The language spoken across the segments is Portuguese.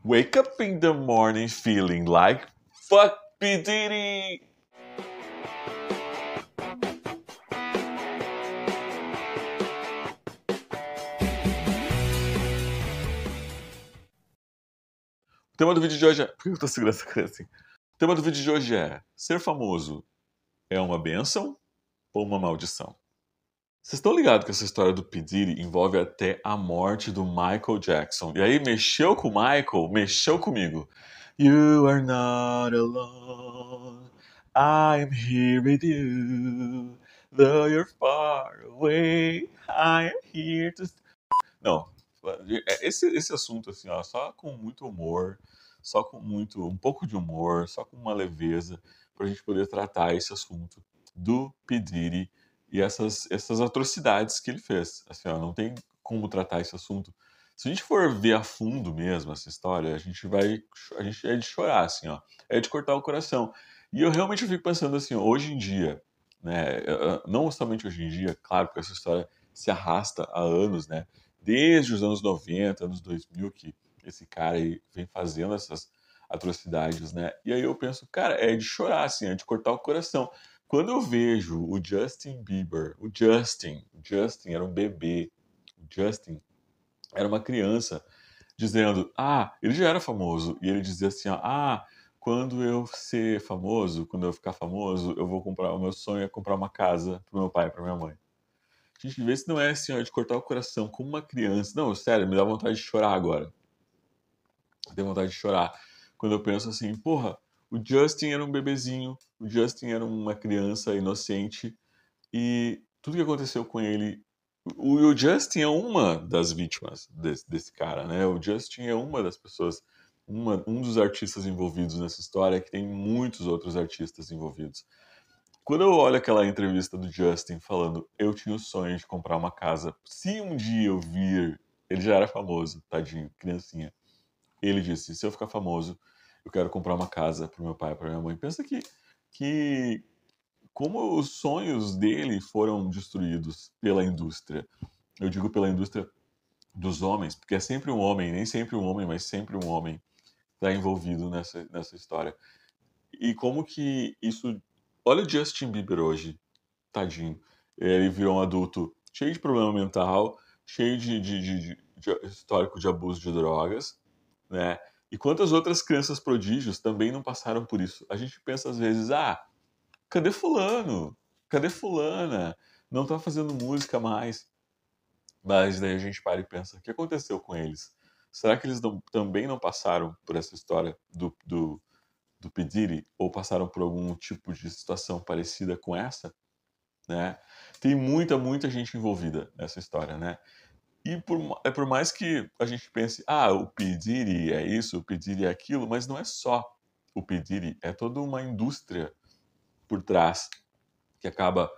Wake up in the morning feeling like fuck P. Diddy. O tema do vídeo de hoje é... Por que eu tô segurando essa coisa assim? O tema do vídeo de hoje é: ser famoso é uma bênção ou uma maldição? Vocês estão ligados que essa história do P. Diddy envolve até a morte do Michael Jackson. E aí mexeu com o Michael, mexeu comigo. You are not alone, I'm here with you. Though you're far away, I am here to... Não, esse assunto assim, ó, só com muito humor, só com um pouco de humor, só com uma leveza, pra gente poder tratar esse assunto do P. Diddy e essas atrocidades que ele fez. Assim, ó, não tem como tratar esse assunto. Se a gente for ver a fundo mesmo essa história, a gente é de chorar, assim, ó, é de cortar o coração. E eu realmente fico pensando assim, ó, hoje em dia, né, não somente hoje em dia, claro, porque essa história se arrasta há anos, né, desde os anos 90, anos 2000, que esse cara aí vem fazendo essas atrocidades, né? E aí eu penso, cara, é de chorar, assim, é de cortar o coração. Quando eu vejo o Justin Bieber, o Justin era um bebê, o Justin era uma criança, dizendo, ele já era famoso, e ele dizia assim, ó, quando eu ser famoso, quando eu ficar famoso, eu vou comprar, o meu sonho é comprar uma casa pro meu pai e pra minha mãe. A gente vê se não é assim, ó, de cortar o coração, como uma criança. Não, sério, me dá vontade de chorar agora. Tenho vontade de chorar. Quando eu penso assim, porra, o Justin era um bebezinho, o Justin era uma criança inocente, e tudo que aconteceu com ele... O Justin é uma das vítimas desse cara, né? O Justin é uma das pessoas, um dos artistas envolvidos nessa história, que tem muitos outros artistas envolvidos. Quando eu olho aquela entrevista do Justin falando, eu tinha o sonho de comprar uma casa, se um dia eu vir, ele já era famoso, tadinho, criancinha. Ele disse, se eu ficar famoso, eu quero comprar uma casa pro meu pai e pra minha mãe. Pensa que como os sonhos dele foram destruídos pela indústria. Eu digo pela indústria dos homens, porque é sempre um homem, nem sempre um homem, mas sempre um homem está envolvido nessa história. E como que isso... Olha o Justin Bieber hoje, tadinho. Ele virou um adulto cheio de problema mental, cheio de histórico de abuso de drogas, né? E quantas outras crianças prodígios também não passaram por isso? A gente pensa às vezes, cadê fulano? Cadê fulana? Não tá fazendo música mais. Mas daí a gente para e pensa, o que aconteceu com eles? Será que eles também não passaram por essa história do P. Diddy? Ou passaram por algum tipo de situação parecida com essa? Né? Tem muita gente envolvida nessa história, né? E por mais que a gente pense, o P. Diddy é isso, o P. Diddy é aquilo, mas não é só o P. Diddy, é toda uma indústria por trás que acaba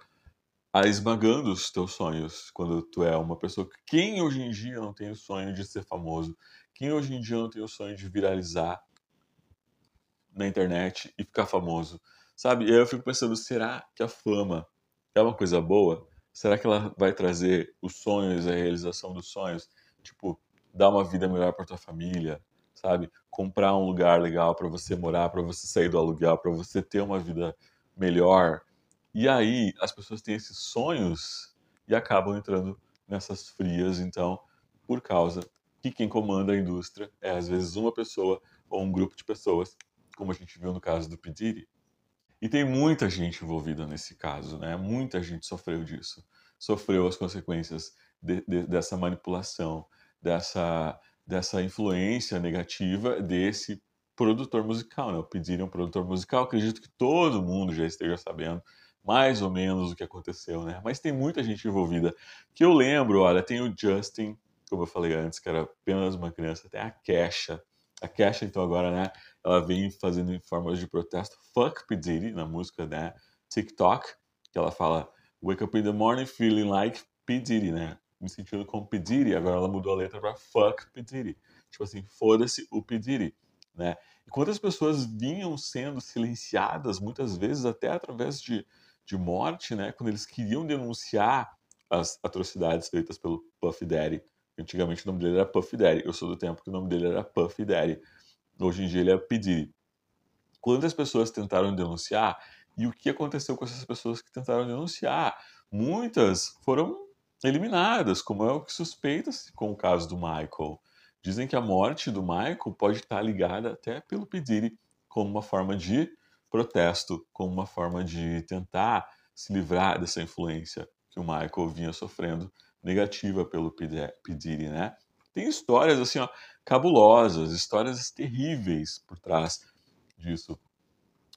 esmagando os teus sonhos quando tu é uma pessoa... Quem hoje em dia não tem o sonho de ser famoso? Quem hoje em dia não tem o sonho de viralizar na internet e ficar famoso? Sabe? E aí eu fico pensando, será que a fama é uma coisa boa? Será que ela vai trazer os sonhos, a realização dos sonhos? Tipo, dar uma vida melhor para tua família, sabe? Comprar um lugar legal para você morar, para você sair do aluguel, para você ter uma vida melhor. E aí as pessoas têm esses sonhos e acabam entrando nessas frias, então, por causa que quem comanda a indústria é às vezes uma pessoa ou um grupo de pessoas, como a gente viu no caso do P. Diddy. E tem muita gente envolvida nesse caso, né? Muita gente sofreu disso. Sofreu as consequências dessa manipulação, dessa influência negativa desse produtor musical, né? O P. Diddy é um produtor musical, acredito que todo mundo já esteja sabendo mais ou menos o que aconteceu, né? Mas tem muita gente envolvida. Que eu lembro, olha, tem o Justin, como eu falei antes, que era apenas uma criança, tem a Kesha. A Kesha, então, agora, né? Ela vem fazendo em formas de protesto Fuck P. Diddy, na música, né, TikTok, que ela fala Wake up in the morning feeling like P. Diddy, né, me sentindo como P. Diddy, agora ela mudou a letra pra Fuck P. Diddy, tipo assim, foda-se o P. Diddy, né, e quantas pessoas vinham sendo silenciadas, muitas vezes até através de morte, né, quando eles queriam denunciar as atrocidades feitas pelo Puff Daddy. Antigamente o nome dele era Puff Daddy, eu sou do tempo que o nome dele era Puff Daddy. Hoje em dia ele é P. Diddy. Quantas pessoas tentaram denunciar e o que aconteceu com essas pessoas que tentaram denunciar? Muitas foram eliminadas, como é o que suspeita-se com o caso do Michael. Dizem que a morte do Michael pode estar ligada até pelo P. Diddy como uma forma de protesto, como uma forma de tentar se livrar dessa influência que o Michael vinha sofrendo negativa pelo P. Diddy, né? Tem histórias assim, ó, cabulosas, histórias terríveis por trás disso,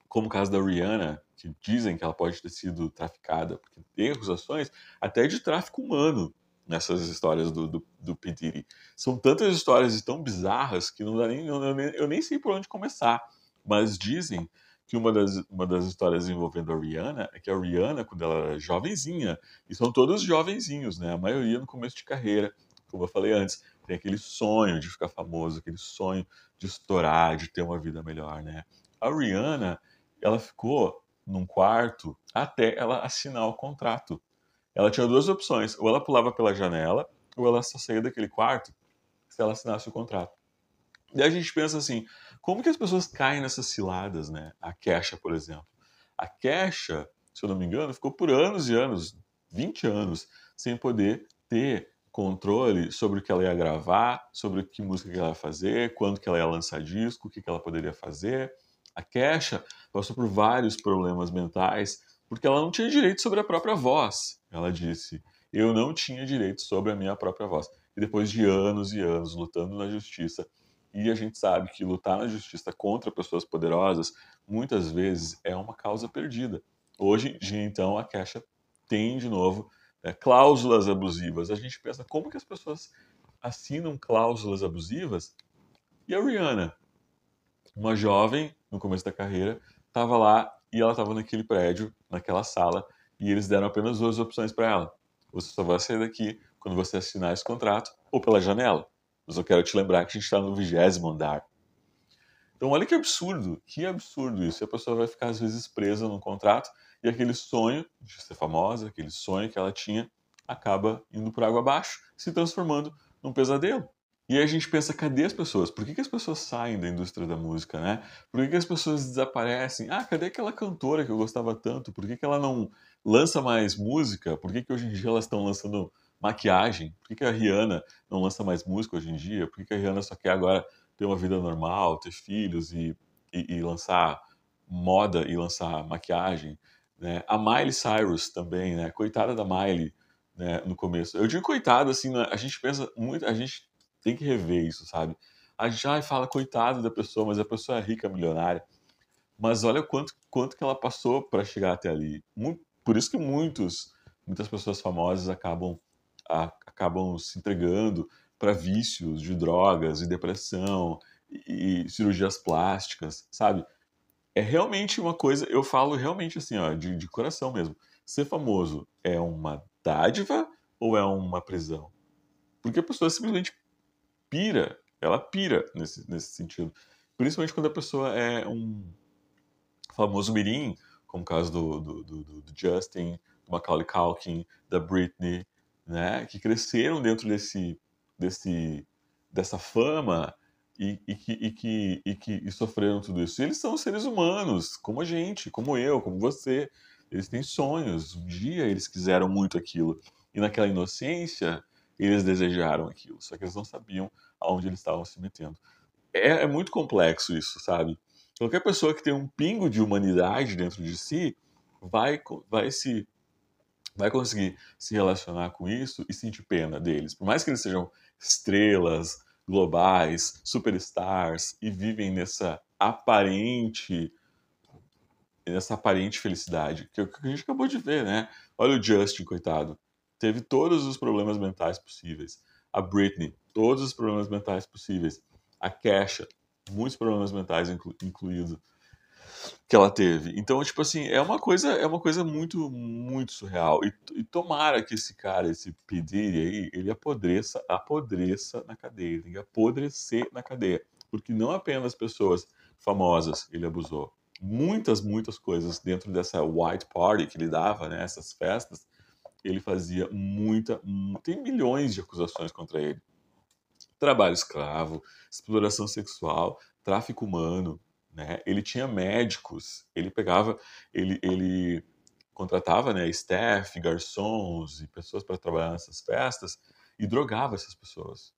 como o caso da Rihanna, que dizem que ela pode ter sido traficada, porque tem acusações até de tráfico humano nessas histórias do P. Diddy. São tantas histórias e tão bizarras que não dá nem, eu nem sei por onde começar, mas dizem que uma das histórias envolvendo a Rihanna é que a Rihanna, quando ela era jovenzinha, e são todos jovenzinhos, né? A maioria no começo de carreira, como eu falei antes, tem aquele sonho de ficar famoso, aquele sonho de estourar, de ter uma vida melhor, né? A Rihanna, ela ficou num quarto até ela assinar o contrato. Ela tinha duas opções: ou ela pulava pela janela, ou ela só saía daquele quarto se ela assinasse o contrato. E a gente pensa assim, como que as pessoas caem nessas ciladas, né? A Kesha, por exemplo. A Kesha, se eu não me engano, ficou por anos e anos, 20 anos, sem poder ter controle sobre o que ela ia gravar, sobre que música que ela ia fazer, quando que ela ia lançar disco, o que que ela poderia fazer. A Kesha passou por vários problemas mentais porque ela não tinha direito sobre a própria voz. Ela disse: eu não tinha direito sobre a minha própria voz. E depois de anos e anos lutando na justiça, e a gente sabe que lutar na justiça contra pessoas poderosas muitas vezes é uma causa perdida. Hoje em dia, então, a Kesha tem de novo cláusulas abusivas. A gente pensa como que as pessoas assinam cláusulas abusivas. E a Rihanna, uma jovem no começo da carreira, estava lá e ela estava naquele prédio, naquela sala, e eles deram apenas duas opções para ela: você só vai sair daqui quando você assinar esse contrato ou pela janela. Mas eu quero te lembrar que a gente está no 20º andar. Então, olha que absurdo isso. E a pessoa vai ficar, às vezes, presa num contrato e aquele sonho de ser famosa, aquele sonho que ela tinha, acaba indo por água abaixo, se transformando num pesadelo. E aí a gente pensa, cadê as pessoas? Por que as pessoas saem da indústria da música, né? Por que as pessoas desaparecem? Ah, cadê aquela cantora que eu gostava tanto? Por que ela não lança mais música? Por que hoje em dia elas estão lançando maquiagem? Por que a Rihanna não lança mais música hoje em dia? Por que a Rihanna só quer agora ter uma vida normal, ter filhos e lançar moda e lançar maquiagem, né? A Miley Cyrus também, né? Coitada da Miley, né? No começo. Eu digo coitada, assim, né? A gente pensa muito, a gente tem que rever isso, sabe? A gente fala coitado da pessoa, mas a pessoa é rica, milionária. Mas olha quanto que ela passou para chegar até ali. Por isso que muitas pessoas famosas acabam se entregando para vícios de drogas e depressão e cirurgias plásticas, sabe? É realmente uma coisa, eu falo realmente assim, ó, de coração mesmo. Ser famoso é uma dádiva ou é uma prisão? Porque a pessoa simplesmente pira, ela pira nesse sentido. Principalmente quando a pessoa é um famoso mirim, como o caso do Justin, do Macaulay Culkin, da Britney, né, que cresceram dentro dessa fama e sofreram tudo isso. E eles são seres humanos, como a gente, como eu, como você. Eles têm sonhos. Um dia eles quiseram muito aquilo. E naquela inocência, eles desejaram aquilo. Só que eles não sabiam aonde eles estavam se metendo. É muito complexo isso, sabe? Qualquer pessoa que tem um pingo de humanidade dentro de si vai, vai se vai conseguir se relacionar com isso e sentir pena deles. Por mais que eles sejam estrelas globais, superstars e vivem nessa aparente felicidade, que é o que a gente acabou de ver, né? Olha o Justin, coitado. Teve todos os problemas mentais possíveis. A Britney, todos os problemas mentais possíveis. A Kesha, muitos problemas mentais incluídos que ela teve. Então, tipo assim, é uma coisa muito, muito surreal. E tomara que esse cara, esse P. Diddy aí, ele apodreça na cadeia. Ele tem que apodrecer na cadeia. Porque não apenas pessoas famosas ele abusou. Muitas coisas dentro dessa white party que ele dava, né? Essas festas, ele fazia tem milhões de acusações contra ele. Trabalho escravo, exploração sexual, tráfico humano, né? Ele tinha médicos, ele contratava, né, staff, garçons e pessoas para trabalhar nessas festas e drogava essas pessoas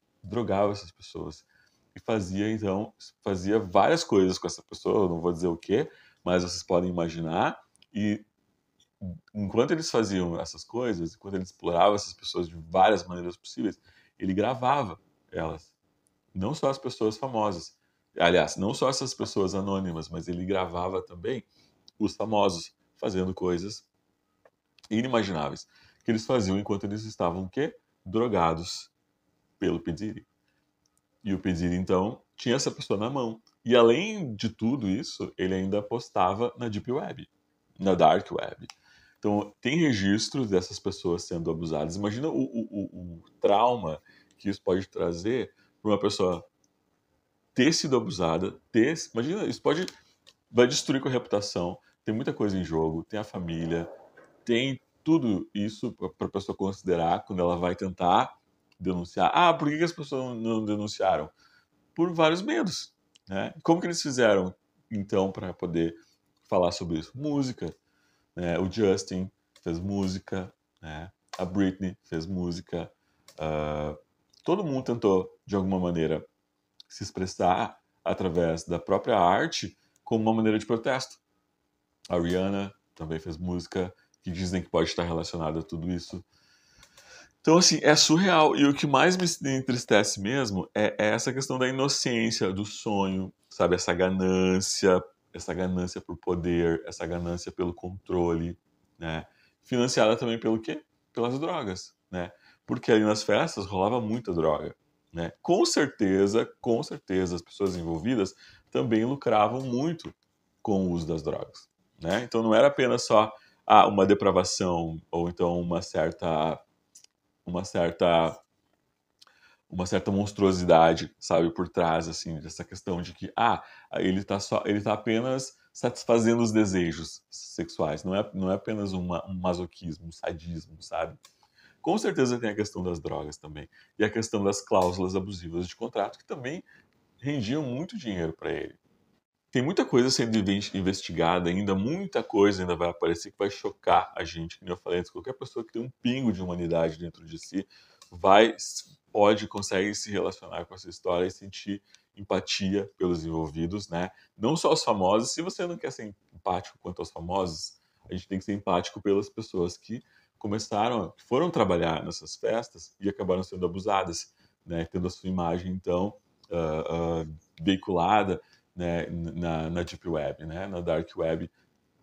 e fazia várias coisas com essa pessoa, eu não vou dizer o que, mas vocês podem imaginar. E enquanto eles faziam essas coisas, enquanto ele explorava essas pessoas de várias maneiras possíveis, ele gravava elas. Não só as pessoas famosas. Aliás, não só essas pessoas anônimas, mas ele gravava também os famosos fazendo coisas inimagináveis que eles faziam enquanto eles estavam o quê? Drogados pelo P. Diddy. E o P. Diddy, então, tinha essa pessoa na mão. E além de tudo isso, ele ainda postava na Deep Web, na Dark Web. Então, tem registros dessas pessoas sendo abusadas. Imagina o trauma que isso pode trazer para uma pessoa ter sido abusada, imagina, isso vai destruir com a reputação, tem muita coisa em jogo, tem a família, tem tudo isso para a pessoa considerar quando ela vai tentar denunciar. Ah, por que as pessoas não denunciaram? Por vários medos, né? Como que eles fizeram, então, para poder falar sobre isso? Música, né? O Justin fez música, né? A Britney fez música, todo mundo tentou, de alguma maneira, se expressar através da própria arte como uma maneira de protesto. A Rihanna também fez música que dizem que pode estar relacionada a tudo isso. Então, assim, é surreal. E o que mais me entristece mesmo é essa questão da inocência, do sonho, sabe? Essa ganância por poder, essa ganância pelo controle, né? Financiada também pelo quê? Pelas drogas, né? Porque ali nas festas rolava muita droga, né? Com certeza, as pessoas envolvidas também lucravam muito com o uso das drogas, né? Então não era apenas só uma depravação ou então uma certa uma certa monstruosidade, sabe, por trás assim dessa questão de que ele tá apenas satisfazendo os desejos sexuais, não é apenas um masoquismo, um sadismo, sabe? Com certeza tem a questão das drogas também e a questão das cláusulas abusivas de contrato que também rendiam muito dinheiro para ele. Tem muita coisa sendo investigada ainda, muita coisa ainda vai aparecer que vai chocar a gente, como eu falei antes, qualquer pessoa que tem um pingo de humanidade dentro de si consegue se relacionar com essa história e sentir empatia pelos envolvidos, né? Não só os famosos, se você não quer ser empático quanto aos famosos, a gente tem que ser empático pelas pessoas que foram trabalhar nessas festas e acabaram sendo abusadas, né? Tendo a sua imagem, então, veiculada, né, na Deep Web, né, na Dark Web,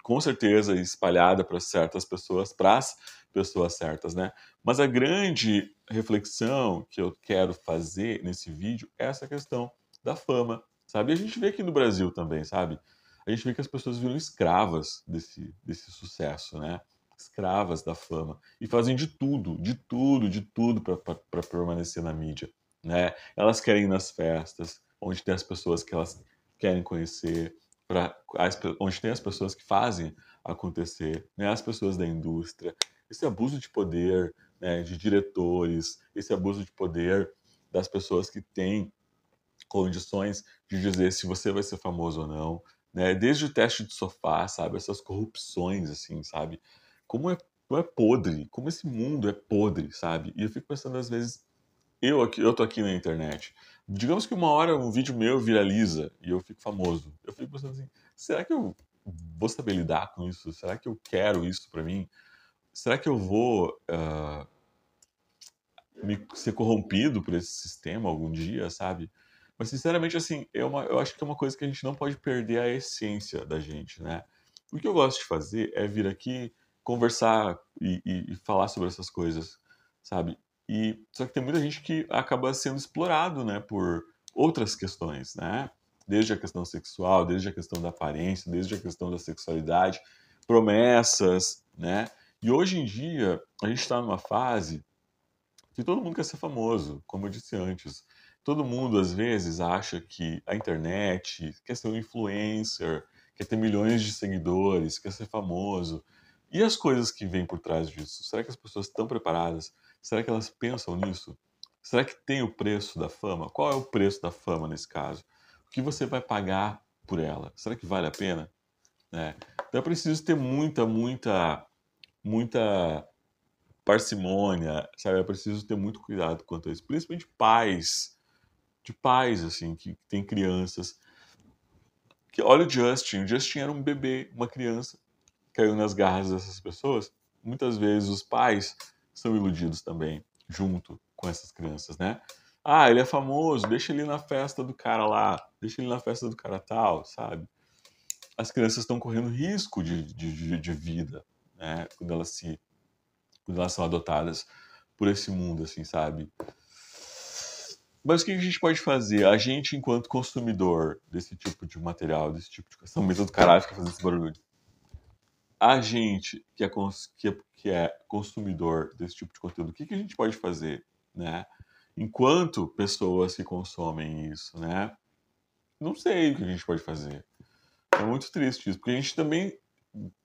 com certeza espalhada para certas pessoas, para as pessoas certas, né? Mas a grande reflexão que eu quero fazer nesse vídeo é essa questão da fama, sabe? E a gente vê aqui no Brasil também, sabe? A gente vê que as pessoas viram escravas desse sucesso, né? Escravas da fama e fazem de tudo para permanecer na mídia, né? Elas querem ir nas festas, onde tem as pessoas que elas querem conhecer, onde tem as pessoas que fazem acontecer, né? As pessoas da indústria. Esse abuso de poder, né, de diretores, esse abuso de poder das pessoas que têm condições de dizer se você vai ser famoso ou não, né? Desde o teste de sofá, sabe? Essas corrupções, assim, sabe? Como é podre, como esse mundo é podre, sabe? E eu fico pensando às vezes, eu tô aqui na internet. Digamos que uma hora um vídeo meu viraliza e eu fico famoso. Eu fico pensando assim, será que eu vou saber lidar com isso? Será que eu quero isso pra mim? Será que eu vou ser corrompido por esse sistema algum dia, sabe? Mas sinceramente, assim, eu acho que é uma coisa que a gente não pode perder a essência da gente, né? O que eu gosto de fazer é vir aqui conversar e falar sobre essas coisas, sabe? Só que tem muita gente que acaba sendo explorado, né, por outras questões, né? Desde a questão sexual, desde a questão da aparência, desde a questão da sexualidade, promessas, né? E hoje em dia a gente está numa fase que todo mundo quer ser famoso, como eu disse antes. Todo mundo, às vezes, acha que a internet quer ser um influencer, quer ter milhões de seguidores, quer ser famoso. E as coisas que vêm por trás disso? Será que as pessoas estão preparadas? Será que elas pensam nisso? Será que tem o preço da fama? Qual é o preço da fama nesse caso? que você vai pagar por ela? Será que vale a pena? Né? Então é preciso ter muita parcimônia, sabe? É preciso ter muito cuidado quanto a isso. Principalmente pais, de pais, assim, que têm crianças. Que, olha o Justin era um bebê, uma criança, caiu nas garras dessas pessoas. Muitas vezes os pais são iludidos também, junto com essas crianças, né? Ah, ele é famoso, deixa ele ir na festa do cara lá, deixa ele ir na festa do cara tal, sabe? As crianças estão correndo risco de vida, né? Quando elas são adotadas por esse mundo, assim, sabe? Mas o que a gente pode fazer? A gente, enquanto consumidor desse tipo de material, desse tipo de questão, mesa do caralho fica fazendo esse barulho. A gente que é consumidor desse tipo de conteúdo, o que a gente pode fazer, né? Enquanto pessoas que consomem isso, né? Não sei o que a gente pode fazer. É muito triste isso, porque a gente também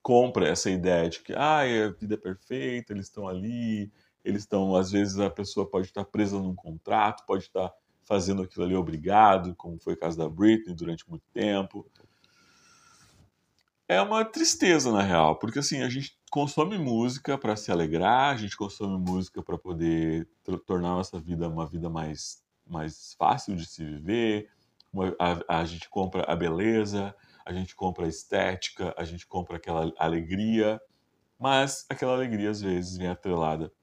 compra essa ideia de que a vida é perfeita, eles estão ali, eles estão, às vezes a pessoa pode estar presa num contrato, pode estar fazendo aquilo ali obrigado, como foi o caso da Britney durante muito tempo. É uma tristeza, na real, porque assim, a gente consome música para se alegrar, a gente consome música para poder tornar a nossa vida uma vida mais fácil de se viver, a gente compra a beleza, a gente compra a estética, a gente compra aquela alegria, mas aquela alegria às vezes vem atrelada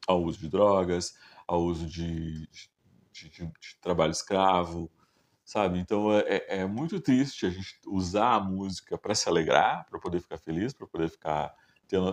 ao uso de drogas, ao uso de trabalho escravo, sabe? Então é muito triste a gente usar a música para se alegrar, para poder ficar feliz, para poder ficar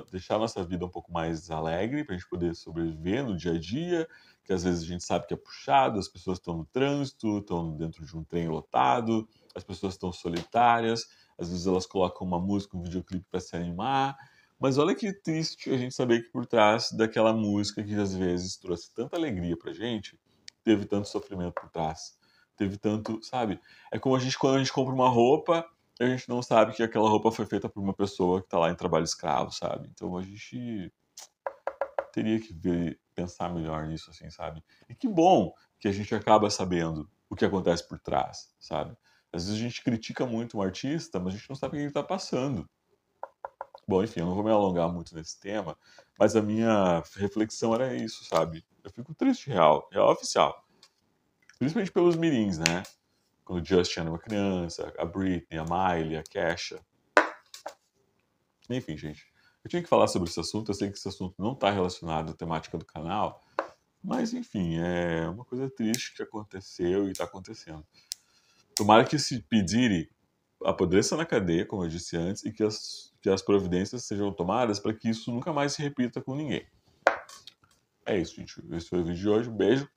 deixar a nossa vida um pouco mais alegre, para a gente poder sobreviver no dia a dia, que às vezes a gente sabe que é puxado, as pessoas estão no trânsito, estão dentro de um trem lotado, as pessoas estão solitárias, às vezes elas colocam uma música, um videoclipe para se animar, mas olha que triste a gente saber que por trás daquela música que às vezes trouxe tanta alegria pra gente, teve tanto sofrimento por trás. Teve tanto, sabe? É como quando a gente compra uma roupa, a gente não sabe que aquela roupa foi feita por uma pessoa que tá lá em trabalho escravo, sabe? Então a gente teria que pensar melhor nisso, assim, sabe? E que bom que a gente acaba sabendo o que acontece por trás, sabe? Às vezes a gente critica muito um artista, mas a gente não sabe o que ele tá passando. Bom, enfim, eu não vou me alongar muito nesse tema, mas a minha reflexão era isso, sabe? Eu fico triste, real oficial. Principalmente pelos mirins, né? Quando o Justin era uma criança, a Britney, a Miley, a Kesha. Enfim, gente. Eu tinha que falar sobre esse assunto. Eu sei que esse assunto não está relacionado à temática do canal. Mas, enfim, é uma coisa triste que aconteceu e está acontecendo. Tomara que esse P. Diddy apodreça na cadeia, como eu disse antes, e que as providências sejam tomadas para que isso nunca mais se repita com ninguém. É isso, gente. Esse foi o vídeo de hoje. Um beijo.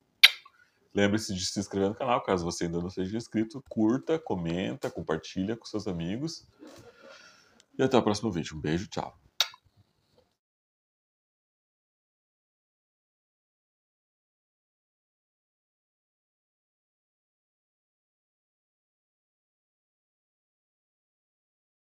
Lembre-se de se inscrever no canal, caso você ainda não seja inscrito. Curta, comenta, compartilha com seus amigos. E até o próximo vídeo. Um beijo, tchau.